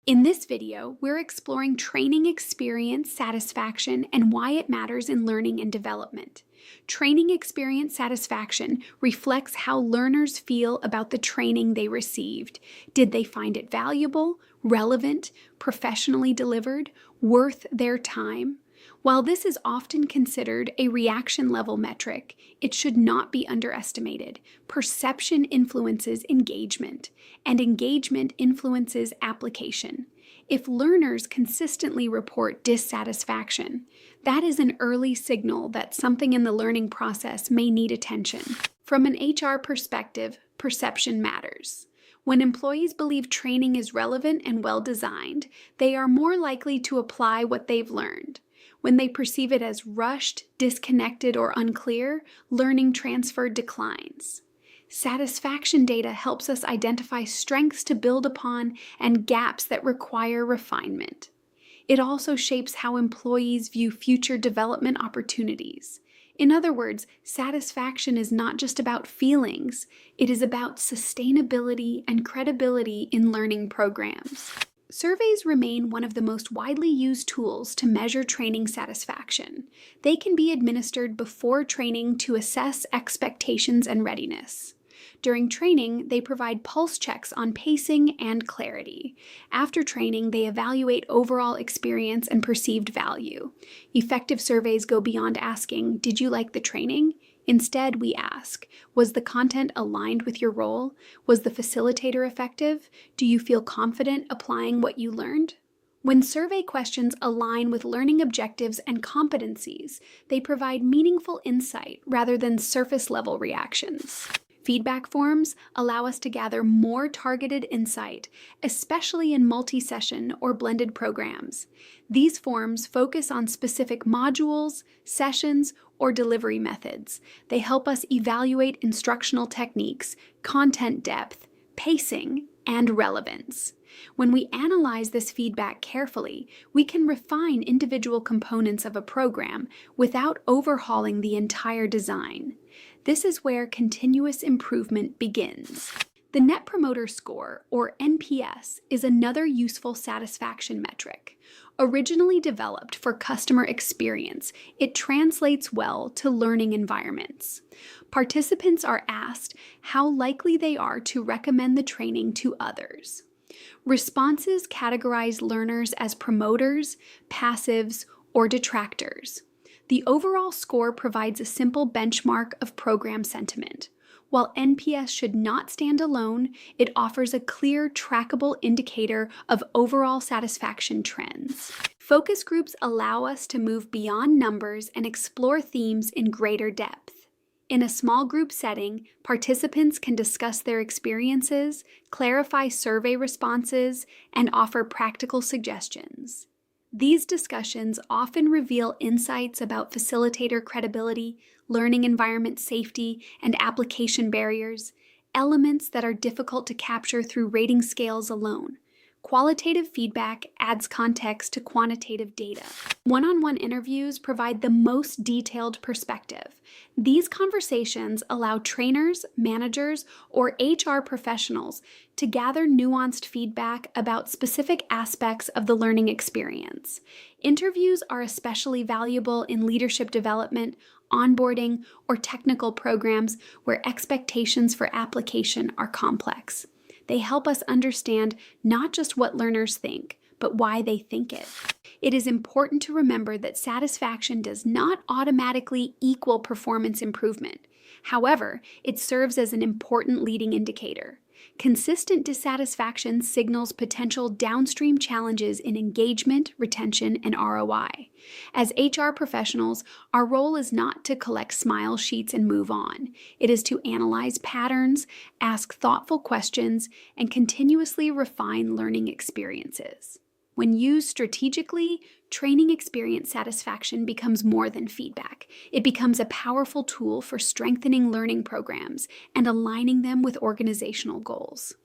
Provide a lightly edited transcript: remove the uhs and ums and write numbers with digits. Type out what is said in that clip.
In this video, we're exploring training experience satisfaction and why it matters in learning and development. Training experience satisfaction reflects how learners feel about the training they received. Did they find it valuable, relevant, professionally delivered, worth their time? While this is often considered a reaction level metric, it should not be underestimated. Perception influences engagement, and engagement influences application. If learners consistently report dissatisfaction, that is an early signal that something in the learning process may need attention. From an HR perspective, perception matters. When employees believe training is relevant and well-designed, they are more likely to apply what they've learned. When they perceive it as rushed, disconnected, or unclear, learning transfer declines. Satisfaction data helps us identify strengths to build upon and gaps that require refinement. It also shapes how employees view future development opportunities. In other words, satisfaction is not just about feelings, it is about sustainability and credibility in learning programs. Surveys remain one of the most widely used tools to measure training satisfaction. They can be administered before training to assess expectations and readiness. During training, they provide pulse checks on pacing and clarity. After training, they evaluate overall experience and perceived value. Effective surveys go beyond asking, "Did you like the training?" Instead, we ask, was the content aligned with your role? Was the facilitator effective? Do you feel confident applying what you learned? When survey questions align with learning objectives and competencies, they provide meaningful insight rather than surface-level reactions. Feedback forms allow us to gather more targeted insight, especially in multi-session or blended programs. These forms focus on specific modules, sessions, or delivery methods. They help us evaluate instructional techniques, content depth, pacing, and relevance. When we analyze this feedback carefully, we can refine individual components of a program without overhauling the entire design. This is where continuous improvement begins. The Net Promoter Score, or NPS, is another useful satisfaction metric. Originally developed for customer experience, it translates well to learning environments. Participants are asked how likely they are to recommend the training to others. Responses categorize learners as promoters, passives, or detractors. The overall score provides a simple benchmark of program sentiment. While NPS should not stand alone, it offers a clear, trackable indicator of overall satisfaction trends. Focus groups allow us to move beyond numbers and explore themes in greater depth. In a small group setting, participants can discuss their experiences, clarify survey responses, and offer practical suggestions. These discussions often reveal insights about facilitator credibility, learning environment safety, and application barriers, elements that are difficult to capture through rating scales alone. Qualitative feedback adds context to quantitative data. One-on-one interviews provide the most detailed perspective. These conversations allow trainers, managers, or HR professionals to gather nuanced feedback about specific aspects of the learning experience. Interviews are especially valuable in leadership development, onboarding, or technical programs where expectations for application are complex. They help us understand not just what learners think, but why they think it. It is important to remember that satisfaction does not automatically equal performance improvement. However, it serves as an important leading indicator. Consistent dissatisfaction signals potential downstream challenges in engagement, retention, and ROI. As HR professionals, our role is not to collect smile sheets and move on. It is to analyze patterns, ask thoughtful questions, and continuously refine learning experiences. When used strategically, training experience satisfaction becomes more than feedback. It becomes a powerful tool for strengthening learning programs and aligning them with organizational goals.